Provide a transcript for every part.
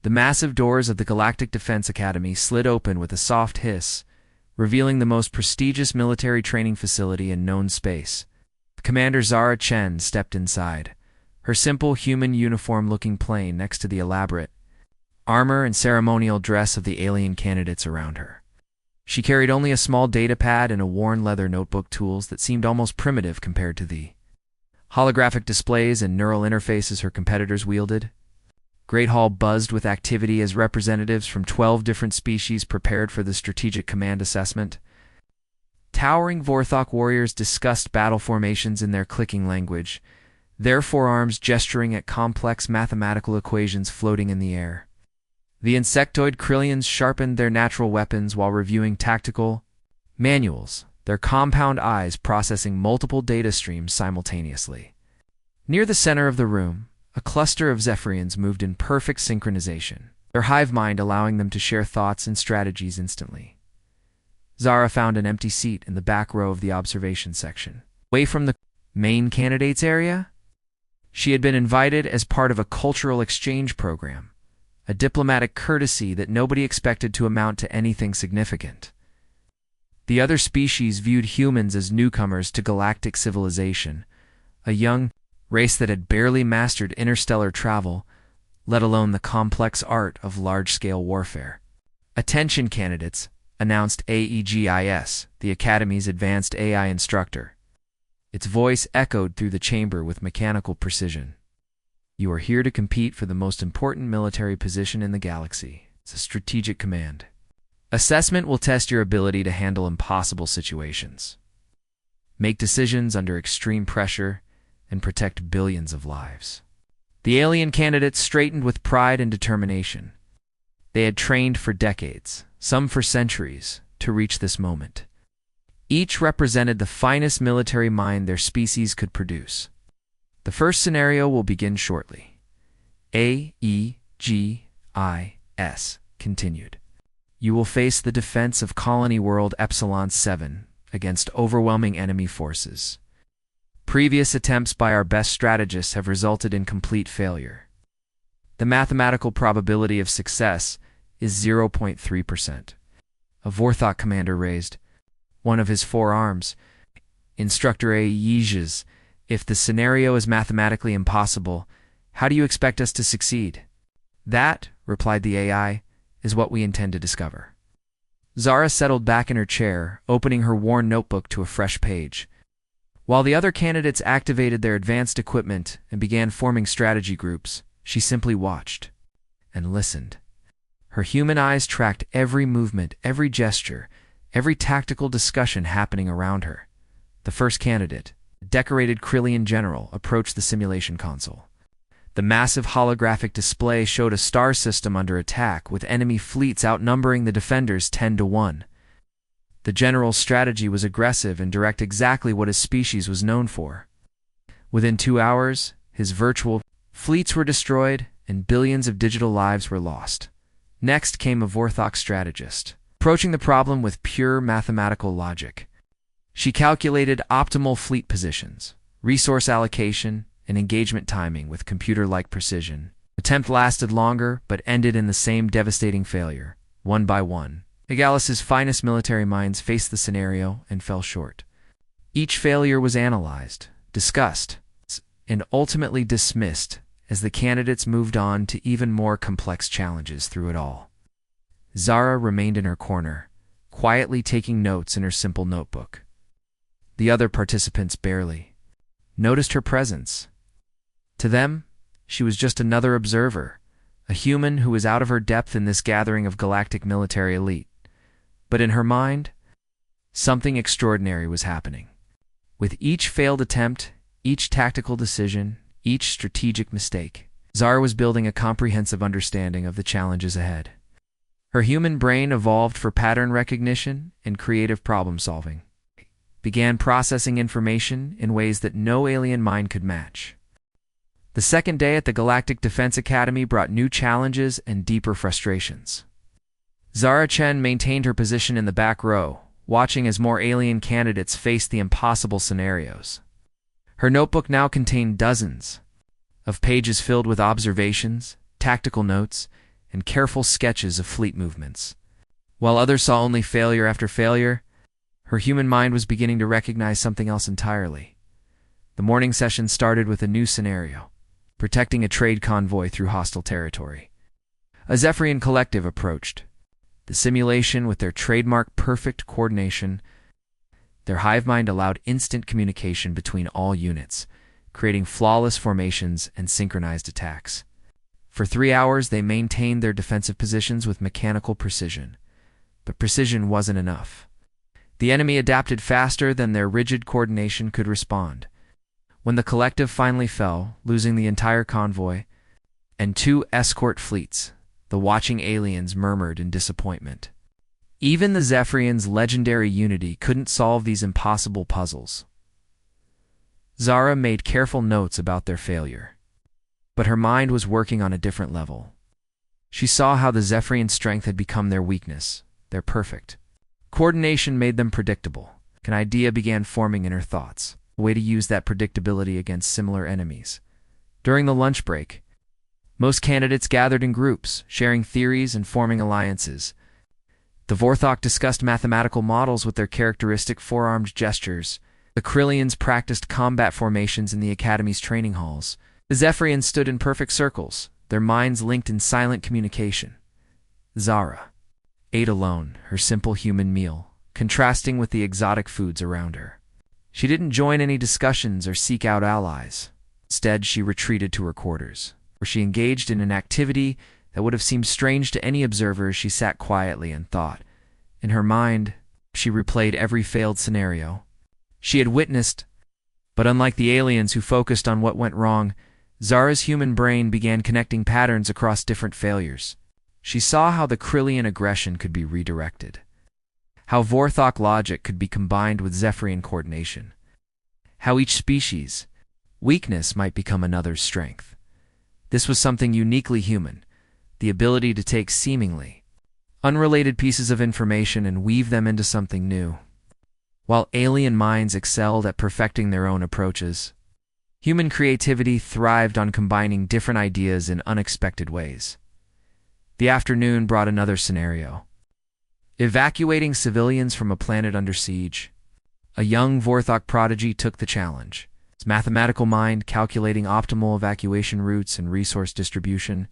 The massive doors of the Galactic Defense Academy slid open with a soft hiss, revealing the most prestigious military training facility in known space. Commander Zara Chen stepped inside, her simple human uniform looking plain next to the elaborate armor and ceremonial dress of the alien candidates around her. She carried only a small data pad and a worn leather notebook, tools that seemed almost primitive compared to the holographic displays and neural interfaces her competitors wielded. Great Hall buzzed with activity as representatives from 12 different species prepared for the strategic command assessment. Towering Vorthok warriors discussed battle formations in their clicking language, their forearms gesturing at complex mathematical equations floating in the air. The insectoid Krillians sharpened their natural weapons while reviewing tactical manuals, their compound eyes processing multiple data streams simultaneously. Near the center of the room, a cluster of Zephyrians moved in perfect synchronization, their hive mind allowing them to share thoughts and strategies instantly. Zara found an empty seat in the back row of the observation section, away from the main candidates area. She had been invited as part of a cultural exchange program, a diplomatic courtesy that nobody expected to amount to anything significant. The other species viewed humans as newcomers to galactic civilization, a young race that had barely mastered interstellar travel, let alone the complex art of large-scale warfare. "Attention candidates," announced AEGIS, the Academy's advanced AI instructor. Its voice echoed through the chamber with mechanical precision. "You are here to compete for the most important military position in the galaxy. It's a strategic command. Assessment will test your ability to handle impossible situations, make decisions under extreme pressure, and protect billions of lives." The alien candidates straightened with pride and determination. They had trained for decades, some for centuries, to reach this moment. Each represented the finest military mind their species could produce. The first scenario will begin shortly. AEGIS continued. "You will face the defense of Colony World Epsilon 7 against overwhelming enemy forces. Previous attempts by our best strategists have resulted in complete failure. The mathematical probability of success is 0.3%. A Vorthok commander raised one of his forearms. "Instructor Aegis, if the scenario is mathematically impossible, how do you expect us to succeed?" "That," replied the AI, "is what we intend to discover." Zara settled back in her chair, opening her worn notebook to a fresh page. While the other candidates activated their advanced equipment and began forming strategy groups, she simply watched and listened. Her human eyes tracked every movement, every gesture, every tactical discussion happening around her. The first candidate, a decorated Krillian general, approached the simulation console. The massive holographic display showed a star system under attack, with enemy fleets outnumbering the defenders 10-1. The general's strategy was aggressive and direct, exactly what his species was known for. Within 2 hours, his virtual fleets were destroyed and billions of digital lives were lost. Next came a Vorthok strategist, approaching the problem with pure mathematical logic. She calculated optimal fleet positions, resource allocation, and engagement timing with computer-like precision. The attempt lasted longer, but ended in the same devastating failure, one by one. Egalis's finest military minds faced the scenario and fell short. Each failure was analyzed, discussed, and ultimately dismissed as the candidates moved on to even more complex challenges through it all. Zara remained in her corner, quietly taking notes in her simple notebook. The other participants barely noticed her presence. To them, she was just another observer, a human who was out of her depth in this gathering of galactic military elite. But in her mind, something extraordinary was happening. With each failed attempt, each tactical decision, each strategic mistake, Zara was building a comprehensive understanding of the challenges ahead. Her human brain evolved for pattern recognition and creative problem-solving, began processing information in ways that no alien mind could match. The second day at the Galactic Defense Academy brought new challenges and deeper frustrations. Zara Chen maintained her position in the back row, watching as more alien candidates faced the impossible scenarios. Her notebook now contained dozens of pages filled with observations, tactical notes, and careful sketches of fleet movements. While others saw only failure after failure, her human mind was beginning to recognize something else entirely. The morning session started with a new scenario: protecting a trade convoy through hostile territory. A Zephyrian collective approached. The simulation, with their trademark perfect coordination, their hive mind allowed instant communication between all units, creating flawless formations and synchronized attacks. For 3 hours, they maintained their defensive positions with mechanical precision. But precision wasn't enough. The enemy adapted faster than their rigid coordination could respond. When the collective finally fell, losing the entire convoy and 2 escort fleets, the watching aliens murmured in disappointment. Even the Zephyrians' legendary unity couldn't solve these impossible puzzles. Zara made careful notes about their failure, but her mind was working on a different level. She saw how the Zephyrian strength had become their weakness, their perfect. Coordination made them predictable. An idea began forming in her thoughts, a way to use that predictability against similar enemies. During the lunch break, most candidates gathered in groups, sharing theories and forming alliances. The Vorthok discussed mathematical models with their characteristic four-armed gestures. The Krillians practiced combat formations in the Academy's training halls. The Zephyrians stood in perfect circles, their minds linked in silent communication. Zara ate alone, her simple human meal, contrasting with the exotic foods around her. She didn't join any discussions or seek out allies. Instead, she retreated to her quarters, where she engaged in an activity that would have seemed strange to any observer as she sat quietly and thought. In her mind, she replayed every failed scenario she had witnessed, but unlike the aliens who focused on what went wrong, Zara's human brain began connecting patterns across different failures. She saw how the Krillian aggression could be redirected, how Vorthok logic could be combined with Zephyrian coordination, how each species' weakness might become another's strength. This was something uniquely human, the ability to take seemingly unrelated pieces of information and weave them into something new. While alien minds excelled at perfecting their own approaches, human creativity thrived on combining different ideas in unexpected ways. The afternoon brought another scenario: evacuating civilians from a planet under siege. A young Vorthok prodigy took the challenge, his mathematical mind calculating optimal evacuation routes and resource distribution.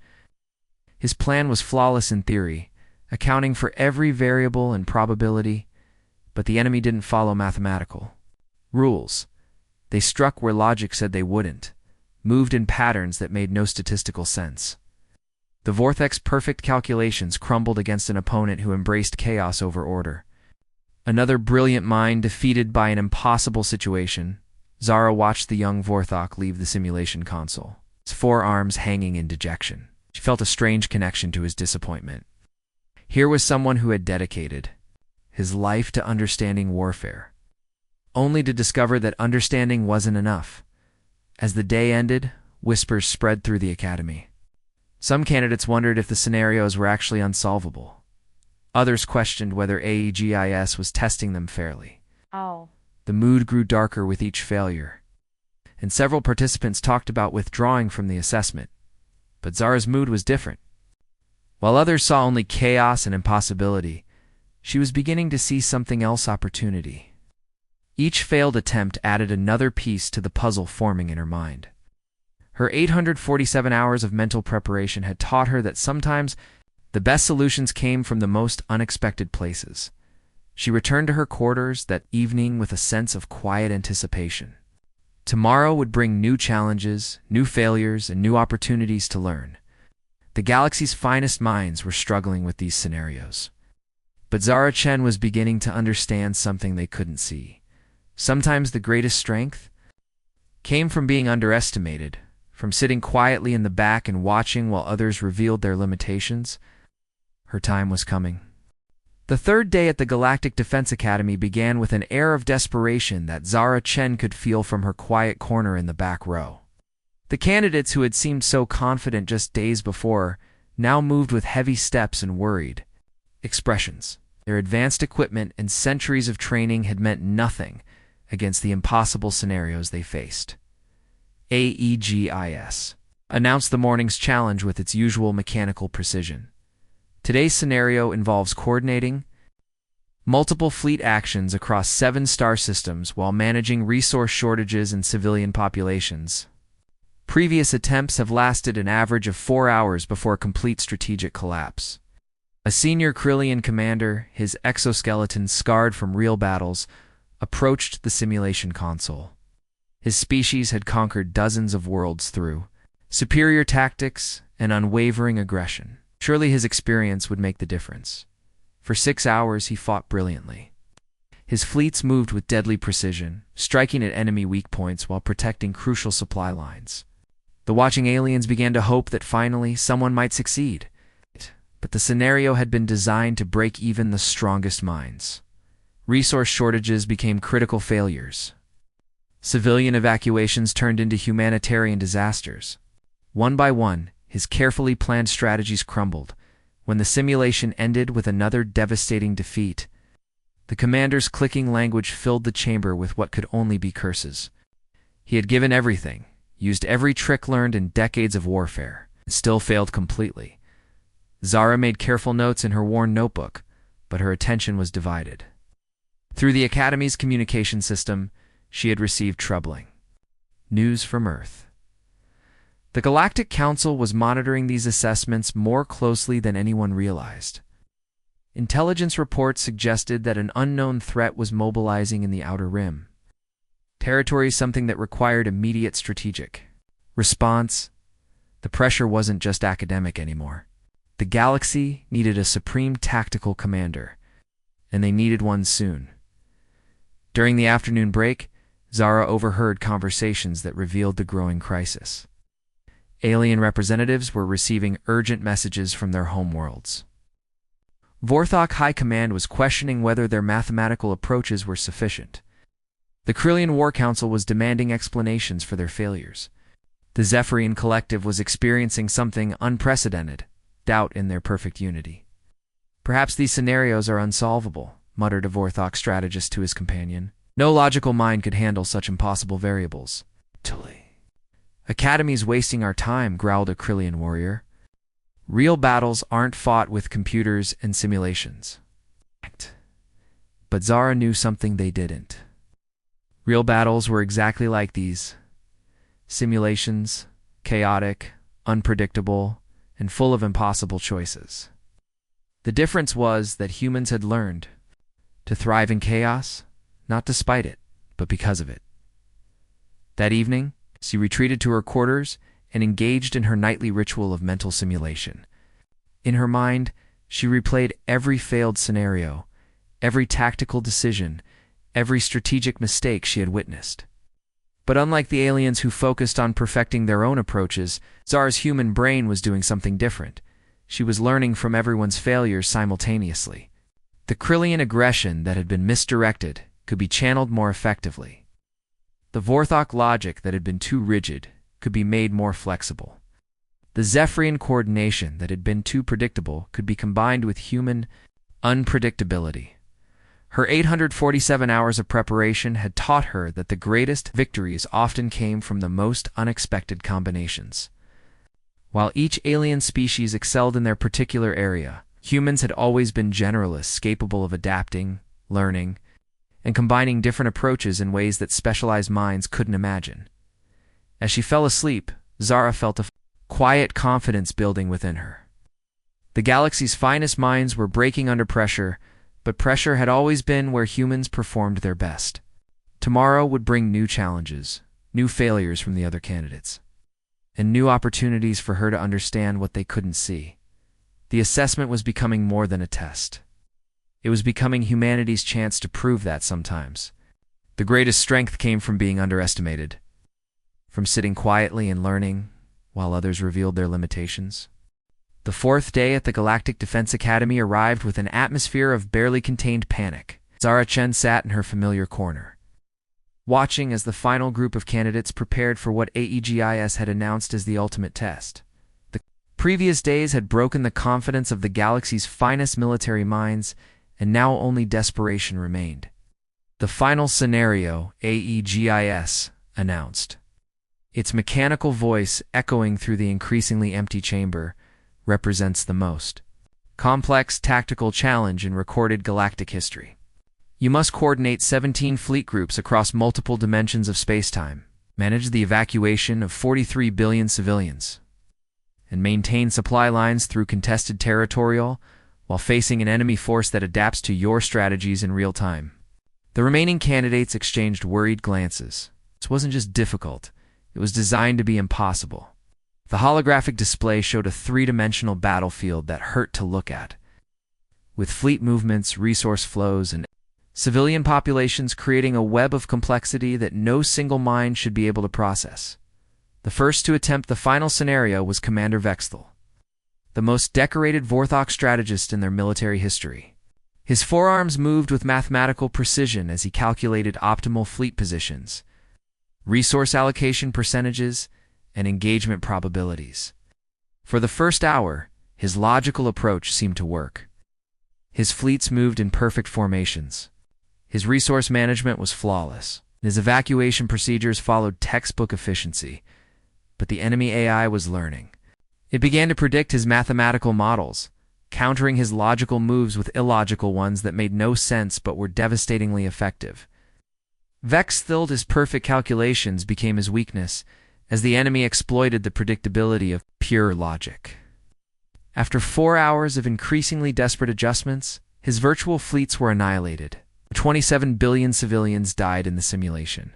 His plan was flawless in theory, accounting for every variable and probability, but the enemy didn't follow mathematical rules. They struck where logic said they wouldn't, moved in patterns that made no statistical sense. The Vorthok's perfect calculations crumbled against an opponent who embraced chaos over order. Another brilliant mind defeated by an impossible situation. Zara watched the young Vorthok leave the simulation console, his forearms hanging in dejection. She felt a strange connection to his disappointment. Here was someone who had dedicated his life to understanding warfare, only to discover that understanding wasn't enough. As the day ended, whispers spread through the Academy. Some candidates wondered if the scenarios were actually unsolvable. Others questioned whether AEGIS was testing them fairly. The mood grew darker with each failure, and several participants talked about withdrawing from the assessment. But Zara's mood was different. While others saw only chaos and impossibility, she was beginning to see something else: opportunity. Each failed attempt added another piece to the puzzle forming in her mind. Her 847 hours of mental preparation had taught her that sometimes the best solutions came from the most unexpected places. She returned to her quarters that evening with a sense of quiet anticipation. Tomorrow would bring new challenges, new failures, and new opportunities to learn. The galaxy's finest minds were struggling with these scenarios. But Zara Chen was beginning to understand something they couldn't see. Sometimes the greatest strength came from being underestimated, from sitting quietly in the back and watching while others revealed their limitations. Her time was coming. The third day at the Galactic Defense Academy began with an air of desperation that Zara Chen could feel from her quiet corner in the back row. The candidates who had seemed so confident just days before now moved with heavy steps and worried expressions. Their advanced equipment and centuries of training had meant nothing against the impossible scenarios they faced. AEGIS. announced the morning's challenge with its usual mechanical precision. Today's scenario involves coordinating multiple fleet actions across 7 star systems while managing resource shortages and civilian populations. Previous attempts have lasted an average of 4 hours before complete strategic collapse. A senior Krillian commander, his exoskeleton scarred from real battles, approached the simulation console. His species had conquered dozens of worlds through superior tactics and unwavering aggression. Surely his experience would make the difference. For 6 hours he fought brilliantly. His fleets moved with deadly precision, striking at enemy weak points while protecting crucial supply lines. The watching aliens began to hope that finally someone might succeed. But the scenario had been designed to break even the strongest minds. Resource shortages became critical failures. Civilian evacuations turned into humanitarian disasters. One by one, his carefully planned strategies crumbled. When the simulation ended with another devastating defeat, the commander's clicking language filled the chamber with what could only be curses. He had given everything, used every trick learned in decades of warfare, and still failed completely. Zara made careful notes in her worn notebook, but her attention was divided. Through the Academy's communication system, she had received troubling news from Earth. The Galactic Council was monitoring these assessments more closely than anyone realized. Intelligence reports suggested that an unknown threat was mobilizing in the Outer Rim. Territory, something that required immediate strategic response. The pressure wasn't just academic anymore. The galaxy needed a supreme tactical commander, and they needed one soon. During the afternoon break, Zara overheard conversations that revealed the growing crisis. Alien representatives were receiving urgent messages from their homeworlds. Vorthok High Command was questioning whether their mathematical approaches were sufficient. The Krillian War Council was demanding explanations for their failures. The Zephyrian Collective was experiencing something unprecedented, doubt in their perfect unity. Perhaps these scenarios are unsolvable, muttered a Vorthok strategist to his companion. No logical mind could handle such impossible variables. Academy's wasting our time, growled a Krillian warrior. Real battles aren't fought with computers and simulations. But Zara knew something they didn't. Real battles were exactly like these. Simulations, chaotic, unpredictable, and full of impossible choices. The difference was that humans had learned to thrive in chaos, not despite it, but because of it. That evening, she retreated to her quarters and engaged in her nightly ritual of mental simulation. In her mind, she replayed every failed scenario, every tactical decision, every strategic mistake she had witnessed. But unlike the aliens who focused on perfecting their own approaches, Zara's human brain was doing something different. She was learning from everyone's failures simultaneously. The Krillian aggression that had been misdirected could be channeled more effectively. The Vorthok logic that had been too rigid could be made more flexible. The Zephyrian coordination that had been too predictable could be combined with human unpredictability. Her 847 hours of preparation had taught her that the greatest victories often came from the most unexpected combinations. While each alien species excelled in their particular area, humans had always been generalists capable of adapting, learning, and combining different approaches in ways that specialized minds couldn't imagine. As she fell asleep, Zara felt a quiet confidence building within her. The galaxy's finest minds were breaking under pressure, but pressure had always been where humans performed their best. Tomorrow would bring new challenges, new failures from the other candidates, and new opportunities for her to understand what they couldn't see. The assessment was becoming more than a test. It was becoming humanity's chance to prove that sometimes. The greatest strength came from being underestimated, from sitting quietly and learning while others revealed their limitations. The 4th day at the Galactic Defense Academy arrived with an atmosphere of barely contained panic. Zara Chen sat in her familiar corner, watching as the final group of candidates prepared for what AEGIS had announced as the ultimate test. The previous days had broken the confidence of the galaxy's finest military minds, and now only desperation remained. The final scenario, AEGIS announced. Its mechanical voice, echoing through the increasingly empty chamber, represents the most complex tactical challenge in recorded galactic history. You must coordinate 17 fleet groups across multiple dimensions of spacetime, manage the evacuation of 43 billion civilians, and maintain supply lines through contested territorial while facing an enemy force that adapts to your strategies in real time. The remaining candidates exchanged worried glances. This wasn't just difficult, it was designed to be impossible. The holographic display showed a three-dimensional battlefield that hurt to look at, with fleet movements, resource flows, and civilian populations creating a web of complexity that no single mind should be able to process. The first to attempt the final scenario was Commander Vexthal, the most decorated Vorthok strategist in their military history. His forearms moved with mathematical precision as he calculated optimal fleet positions, resource allocation percentages, and engagement probabilities. For the first hour, his logical approach seemed to work. His fleets moved in perfect formations. His resource management was flawless. His evacuation procedures followed textbook efficiency. But the enemy AI was learning. It began to predict his mathematical models, countering his logical moves with illogical ones that made no sense but were devastatingly effective. Vexthal's perfect calculations became his weakness, as the enemy exploited the predictability of pure logic. After 4 hours of increasingly desperate adjustments, his virtual fleets were annihilated. 27 billion civilians died in the simulation.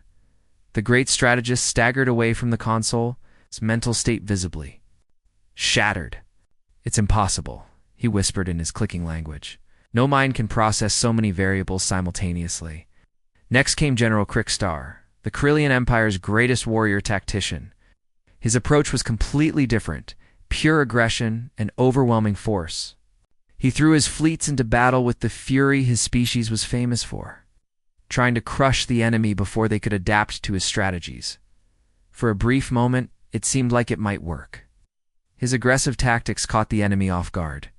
The great strategist staggered away from the console, his mental state visibly shattered. "It's impossible," he whispered in his clicking language. "No mind can process so many variables simultaneously." Next came General Krikstar, the Carillion Empire's greatest warrior tactician. His approach was completely different, pure aggression and overwhelming force. He threw his fleets into battle with the fury his species was famous for, trying to crush the enemy before they could adapt to his strategies. For a brief moment, it seemed like it might work. His aggressive tactics caught the enemy off guard,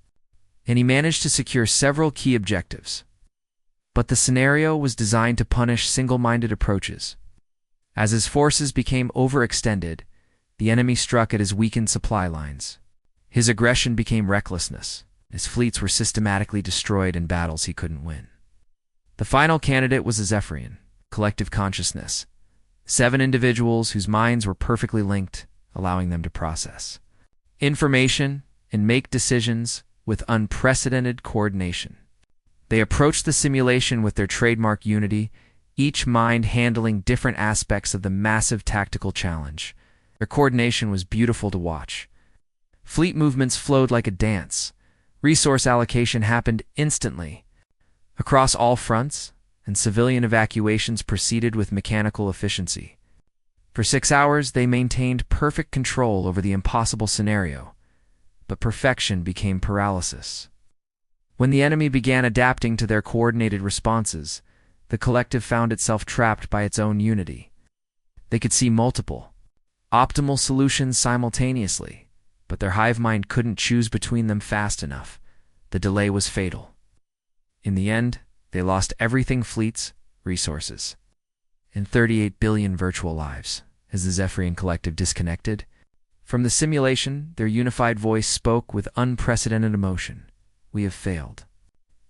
and he managed to secure several key objectives. But the scenario was designed to punish single-minded approaches. As his forces became overextended, the enemy struck at his weakened supply lines. His aggression became recklessness. His fleets were systematically destroyed in battles he couldn't win. The final candidate was a Zephyrian, collective consciousness. 7 individuals whose minds were perfectly linked, allowing them to process information and make decisions with unprecedented coordination. They approached the simulation with their trademark unity, each mind handling different aspects of the massive tactical challenge. Their coordination was beautiful to watch. Fleet movements flowed like a dance. Resource allocation happened instantly across all fronts, and civilian evacuations proceeded with mechanical efficiency. For 6 hours, they maintained perfect control over the impossible scenario, but perfection became paralysis. When the enemy began adapting to their coordinated responses, the collective found itself trapped by its own unity. They could see multiple, optimal solutions simultaneously, but their hive mind couldn't choose between them fast enough. The delay was fatal. In the end, they lost everything: fleets, resources, and 38 billion virtual lives. As the Zephyrian collective disconnected from the simulation, their unified voice spoke with unprecedented emotion. "We have failed.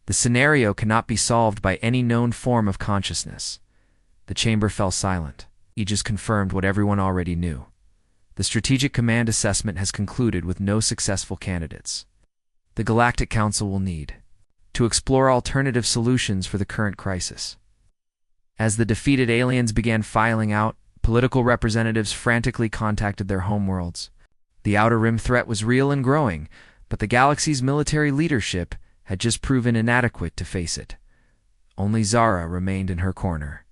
The scenario cannot be solved by any known form of consciousness." The chamber fell silent. Aegis confirmed what everyone already knew. The Strategic Command assessment has concluded with no successful candidates. The Galactic Council will need to explore alternative solutions for the current crisis. As the defeated aliens began filing out, political representatives frantically contacted their homeworlds. The Outer Rim threat was real and growing, but the galaxy's military leadership had just proven inadequate to face it. Only Zara remained in her corner,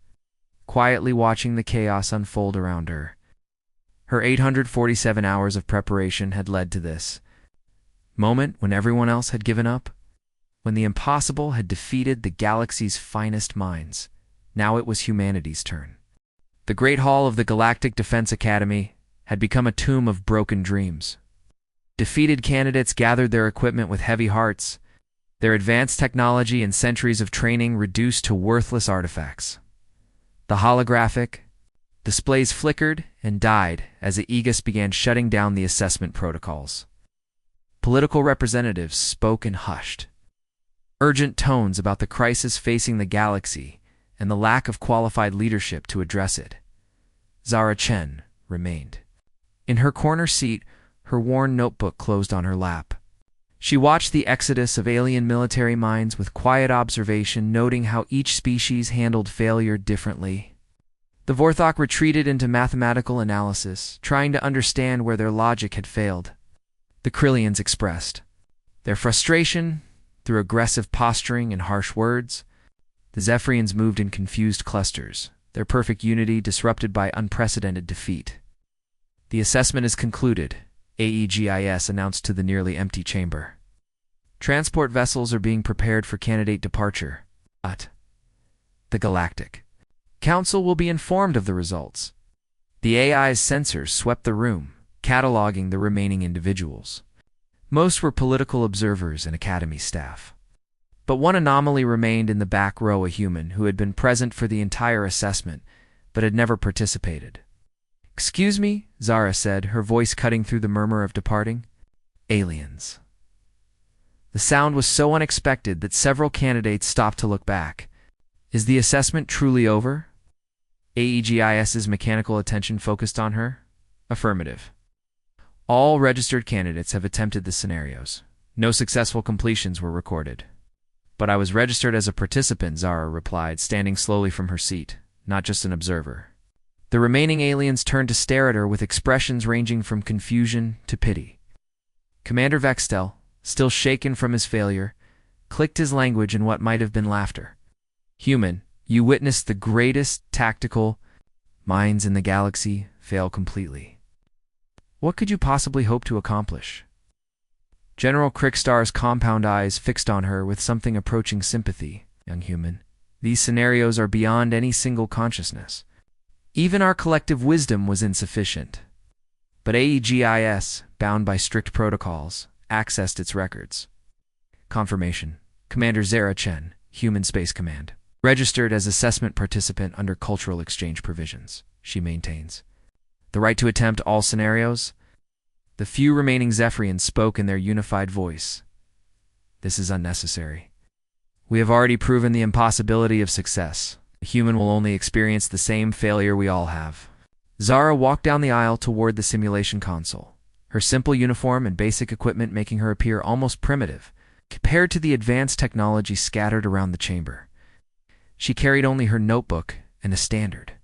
quietly watching the chaos unfold around her. Her 847 hours of preparation had led to this moment when everyone else had given up, when the impossible had defeated the galaxy's finest minds. Now it was humanity's turn. The Great Hall of the Galactic Defense Academy had become a tomb of broken dreams. Defeated candidates gathered their equipment with heavy hearts, their advanced technology and centuries of training reduced to worthless artifacts. The holographic Displays flickered and died as the Aegis began shutting down the assessment protocols. Political representatives spoke in hushed, urgent tones about the crisis facing the galaxy and the lack of qualified leadership to address it. Zara Chen remained. In her corner seat, her worn notebook closed on her lap. She watched the exodus of alien military minds with quiet observation, noting how each species handled failure differently. The Vorthok retreated into mathematical analysis, trying to understand where their logic had failed. The Krillians expressed their frustration through aggressive posturing and harsh words. The Zephyrians moved in confused clusters, their perfect unity disrupted by unprecedented defeat. The assessment is concluded, AEGIS announced to the nearly empty chamber. Transport vessels are being prepared for candidate departure. At the Galactic Council will be informed of the results. The AI's sensors swept the room, cataloging the remaining individuals. Most were political observers and Academy staff. But one anomaly remained in the back row, a human who had been present for the entire assessment, but had never participated. "Excuse me," Zara said, her voice cutting through the murmur of departing. "Aliens." The sound was so unexpected that several candidates stopped to look back. "Is the assessment truly over?" AEGIS's mechanical attention focused on her. "Affirmative. All registered candidates have attempted the scenarios. No successful completions were recorded." "But I was registered as a participant," Zara replied, standing slowly from her seat, "not just an observer." The remaining aliens turned to stare at her with expressions ranging from confusion to pity. Commander Vextel, still shaken from his failure, clicked his language in what might have been laughter. "Human, you witnessed the greatest tactical minds in the galaxy fail completely. What could you possibly hope to accomplish?" General Krickstar's compound eyes fixed on her with something approaching sympathy. "Young human, these scenarios are beyond any single consciousness. Even our collective wisdom was insufficient. But AEGIS, bound by strict protocols, accessed its records." Confirmation. Commander Zara Chen, Human Space Command. Registered as assessment participant under cultural exchange provisions, she maintains. The right to attempt all scenarios? The few remaining Zephyrians spoke in their unified voice. "This is unnecessary. We have already proven the impossibility of success. A human will only experience the same failure we all have." Zara walked down the aisle toward the simulation console, her simple uniform and basic equipment making her appear almost primitive, compared to the advanced technology scattered around the chamber. She carried only her notebook and a standard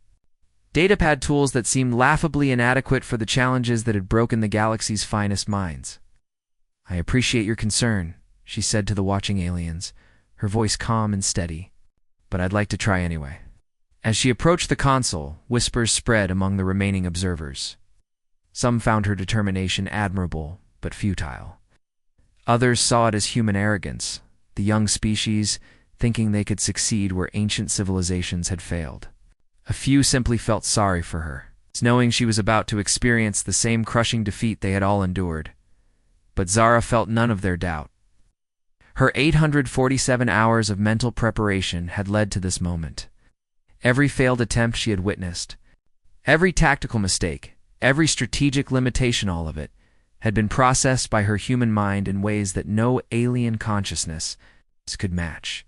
datapad, tools that seemed laughably inadequate for the challenges that had broken the galaxy's finest minds. "I appreciate your concern," she said to the watching aliens, her voice calm and steady, "but I'd like to try anyway." As she approached the console, whispers spread among the remaining observers. Some found her determination admirable, but futile. Others saw it as human arrogance, the young species thinking they could succeed where ancient civilizations had failed. A few simply felt sorry for her, knowing she was about to experience the same crushing defeat they had all endured. But Zara felt none of their doubt. Her 847 hours of mental preparation had led to this moment. Every failed attempt she had witnessed, every tactical mistake, every strategic limitation, all of it, had been processed by her human mind in ways that no alien consciousness could match.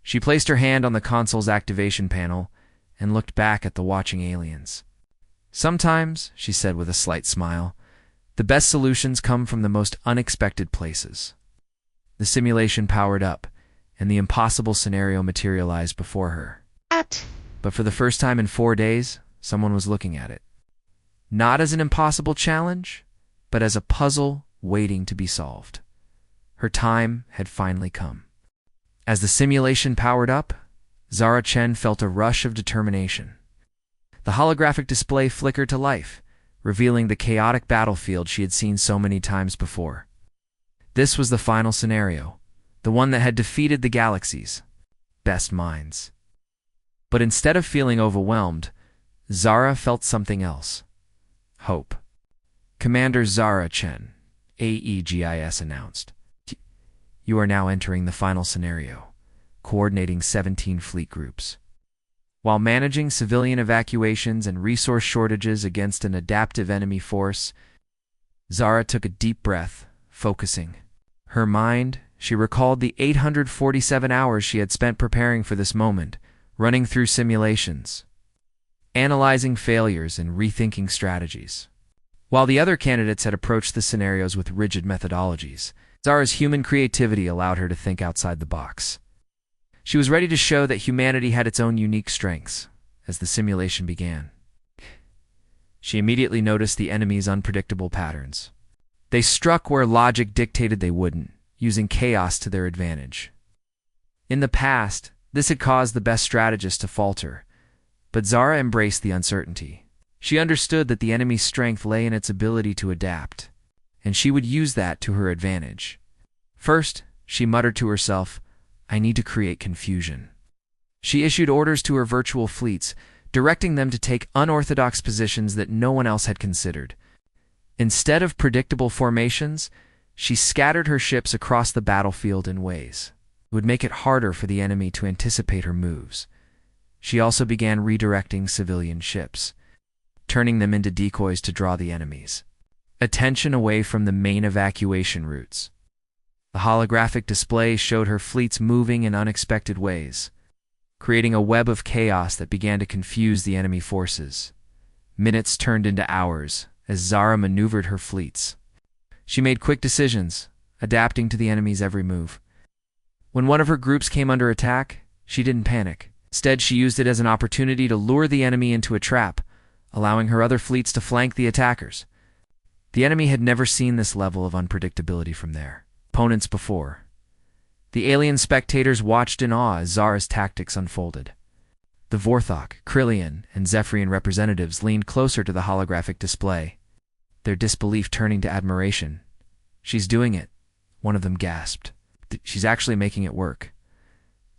She placed her hand on the console's activation panel and looked back at the watching aliens. "Sometimes," she said with a slight smile, "the best solutions come from the most unexpected places." The simulation powered up, and the impossible scenario materialized before her. But for the first time in 4 days, someone was looking at it. Not as an impossible challenge, but as a puzzle waiting to be solved. Her time had finally come. As the simulation powered up, Zara Chen felt a rush of determination. The holographic display flickered to life, revealing the chaotic battlefield she had seen so many times before. This was the final scenario, the one that had defeated the galaxy's best minds. But instead of feeling overwhelmed, Zara felt something else. Hope. "Commander Zara Chen," AEGIS announced. "You are now entering the final scenario, coordinating 17 fleet groups. While managing civilian evacuations and resource shortages against an adaptive enemy force, Zara took a deep breath, focusing. Her mind, she recalled the 847 hours she had spent preparing for this moment, running through simulations, analyzing failures and rethinking strategies. While the other candidates had approached the scenarios with rigid methodologies, Zara's human creativity allowed her to think outside the box. She was ready to show that humanity had its own unique strengths. As the simulation began, she immediately noticed the enemy's unpredictable patterns. They struck where logic dictated they wouldn't, using chaos to their advantage. In the past, this had caused the best strategists to falter, but Zara embraced the uncertainty. She understood that the enemy's strength lay in its ability to adapt, and she would use that to her advantage. First, she muttered to herself, "I need to create confusion." She issued orders to her virtual fleets, directing them to take unorthodox positions that no one else had considered. Instead of predictable formations, she scattered her ships across the battlefield in ways that would make it harder for the enemy to anticipate her moves. She also began redirecting civilian ships, turning them into decoys to draw the enemy's attention away from the main evacuation routes. The holographic display showed her fleets moving in unexpected ways, creating a web of chaos that began to confuse the enemy forces. Minutes turned into hours as Zara maneuvered her fleets. She made quick decisions, adapting to the enemy's every move. When one of her groups came under attack, she didn't panic. Instead, she used it as an opportunity to lure the enemy into a trap, allowing her other fleets to flank the attackers. The enemy had never seen this level of unpredictability from their opponents before. The alien spectators watched in awe as Zara's tactics unfolded. The Vorthok, Krillian, and Zephyrian representatives leaned closer to the holographic display, their disbelief turning to admiration. "She's doing it," one of them gasped. "She's actually making it work."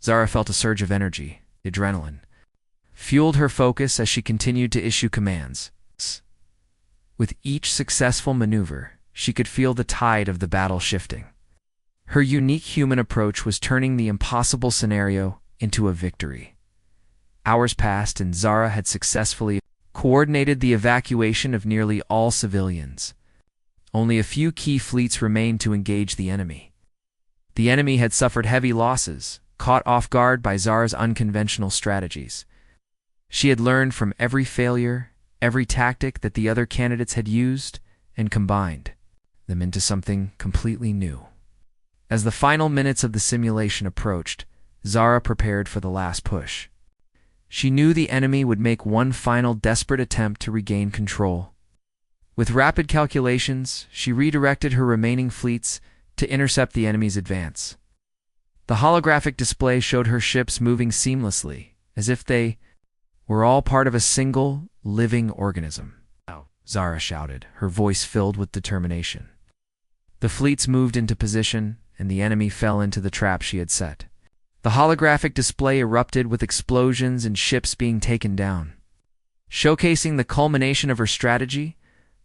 Zara felt a surge of energy, adrenaline, fueled her focus as she continued to issue commands. With each successful maneuver, she could feel the tide of the battle shifting. Her unique human approach was turning the impossible scenario into a victory. Hours passed and Zara had successfully coordinated the evacuation of nearly all civilians. Only a few key fleets remained to engage the enemy. The enemy had suffered heavy losses, caught off guard by Zara's unconventional strategies. She had learned from every failure, every tactic that the other candidates had used, and combined them into something completely new. As the final minutes of the simulation approached, Zara prepared for the last push. She knew the enemy would make one final desperate attempt to regain control. With rapid calculations, she redirected her remaining fleets to intercept the enemy's advance. The holographic display showed her ships moving seamlessly, as if they were all part of a single, living organism. "Oh," Zara shouted, her voice filled with determination. The fleets moved into position, and the enemy fell into the trap she had set. The holographic display erupted with explosions and ships being taken down. Showcasing the culmination of her strategy,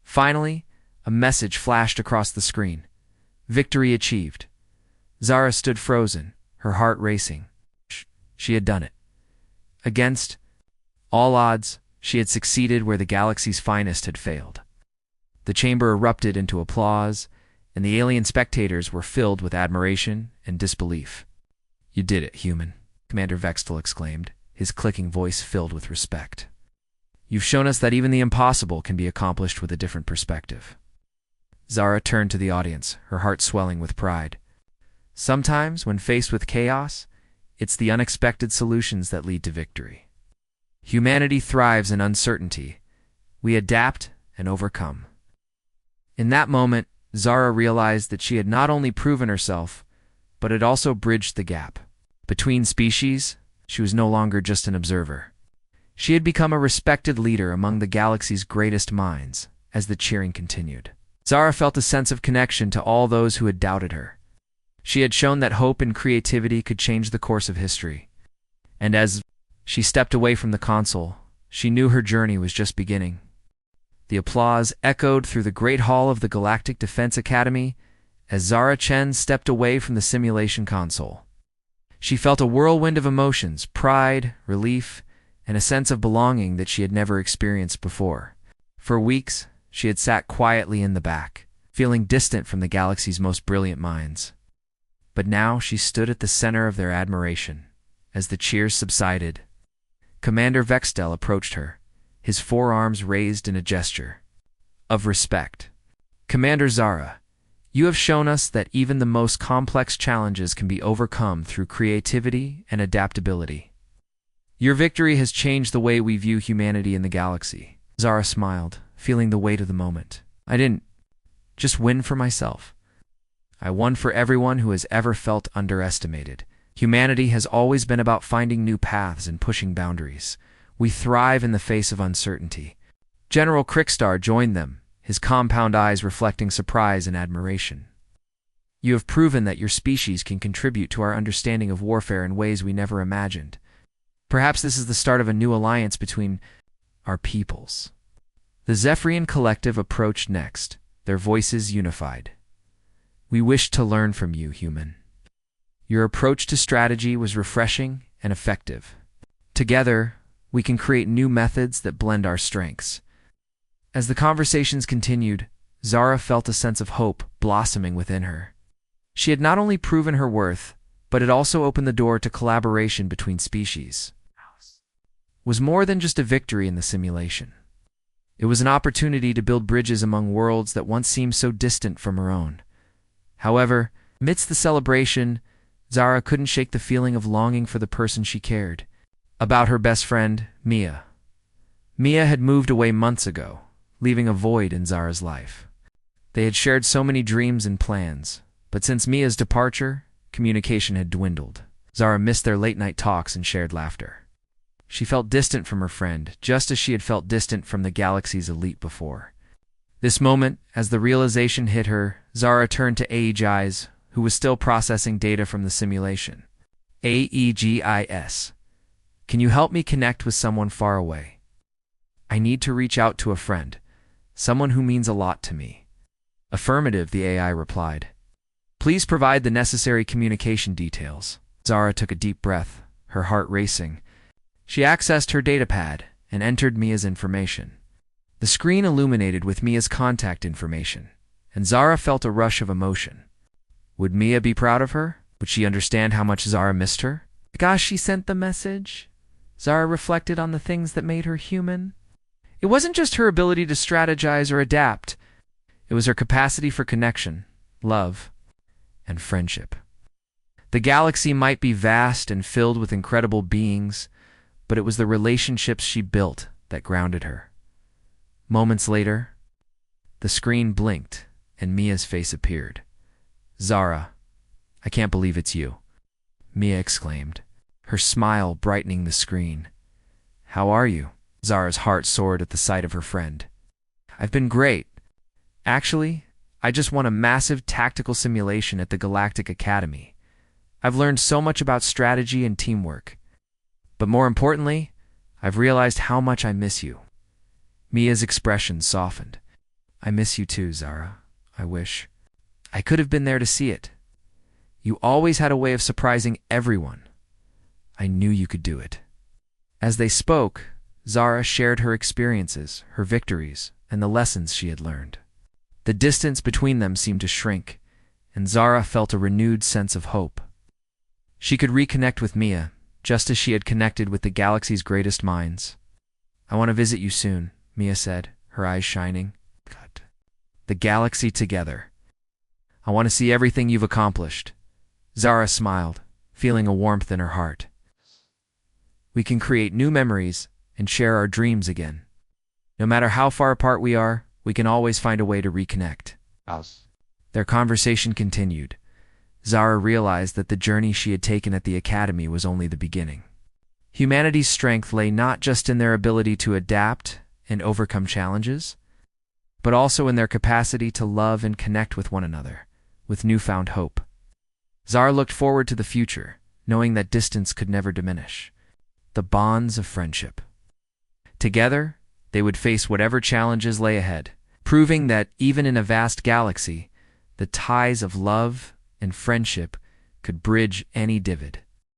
finally, a message flashed across the screen. Victory achieved. Zara stood frozen, her heart racing. She had done it. Against all odds, she had succeeded where the galaxy's finest had failed. The chamber erupted into applause, and the alien spectators were filled with admiration and disbelief. "You did it, human," Commander Vextel exclaimed, his clicking voice filled with respect. "You've shown us that even the impossible can be accomplished with a different perspective." Zara turned to the audience, her heart swelling with pride. Sometimes, when faced with chaos, it's the unexpected solutions that lead to victory. Humanity thrives in uncertainty. We adapt and overcome. In that moment, Zara realized that she had not only proven herself, but had also bridged the gap. Between species, she was no longer just an observer. She had become a respected leader among the galaxy's greatest minds. As the cheering continued, Zara felt a sense of connection to all those who had doubted her. She had shown that hope and creativity could change the course of history. And as she stepped away from the console, she knew her journey was just beginning. The applause echoed through the Great Hall of the Galactic Defense Academy as Zara Chen stepped away from the simulation console. She felt a whirlwind of emotions, pride, relief, and a sense of belonging that she had never experienced before. For weeks, she had sat quietly in the back, feeling distant from the galaxy's most brilliant minds. But now she stood at the center of their admiration. As the cheers subsided, Commander Vextel approached her, his forearms raised in a gesture of respect. "Commander Zara, you have shown us that even the most complex challenges can be overcome through creativity and adaptability. Your victory has changed the way we view humanity in the galaxy." Zara smiled, feeling the weight of the moment. "I didn't just win for myself. I won for everyone who has ever felt underestimated. Humanity has always been about finding new paths and pushing boundaries. We thrive in the face of uncertainty." General Crickstar joined them, his compound eyes reflecting surprise and admiration. "You have proven that your species can contribute to our understanding of warfare in ways we never imagined. Perhaps this is the start of a new alliance between our peoples." The Zephyrian collective approached next, their voices unified. "We wish to learn from you, human. Your approach to strategy was refreshing and effective. Together, we can create new methods that blend our strengths." As the conversations continued, Zara felt a sense of hope blossoming within her. She had not only proven her worth, but it also opened the door to collaboration between species. It was more than just a victory in the simulation. It was an opportunity to build bridges among worlds that once seemed so distant from her own. However, amidst the celebration, Zara couldn't shake the feeling of longing for the person she cared about, her best friend, Mia. Mia had moved away months ago, leaving a void in Zara's life. They had shared so many dreams and plans, but since Mia's departure, communication had dwindled. Zara missed their late-night talks and shared laughter. She felt distant from her friend, just as she had felt distant from the galaxy's elite before. This moment, as the realization hit her, Zara turned to Aegis, who was still processing data from the simulation. "Aegis, can you help me connect with someone far away? I need to reach out to a friend, someone who means a lot to me." "Affirmative," the AI replied. "Please provide the necessary communication details." Zara took a deep breath, her heart racing. She accessed her datapad and entered Mia's information. The screen illuminated with Mia's contact information, and Zara felt a rush of emotion. Would Mia be proud of her? Would she understand how much Zara missed her? Gosh, she sent the message. Zara reflected on the things that made her human. It wasn't just her ability to strategize or adapt. It was her capacity for connection, love, and friendship. The galaxy might be vast and filled with incredible beings, but it was the relationships she built that grounded her. Moments later, the screen blinked and Mia's face appeared. "Zara, I can't believe it's you," Mia exclaimed, her smile brightening the screen. "How are you?" Zara's heart soared at the sight of her friend. "I've been great. Actually, I just won a massive tactical simulation at the Galactic Academy. I've learned so much about strategy and teamwork. But more importantly, I've realized how much I miss you." Mia's expression softened. "I miss you too, Zara. I wish I could have been there to see it. You always had a way of surprising everyone. I knew you could do it." As they spoke, Zara shared her experiences, her victories, and the lessons she had learned. The distance between them seemed to shrink, and Zara felt a renewed sense of hope. She could reconnect with Mia, just as she had connected with the galaxy's greatest minds. "I want to visit you soon," Mia said, her eyes shining. "God. The galaxy together. I want to see everything you've accomplished." Zara smiled, feeling a warmth in her heart. "We can create new memories and share our dreams again. No matter how far apart we are, we can always find a way to reconnect." Their conversation continued. Zara realized that the journey she had taken at the academy was only the beginning. Humanity's strength lay not just in their ability to adapt and overcome challenges, but also in their capacity to love and connect with one another, with newfound hope. Zara looked forward to the future, knowing that distance could never diminish. The bonds of friendship. Together, they would face whatever challenges lay ahead, proving that even in a vast galaxy, the ties of love and friendship could bridge any divide.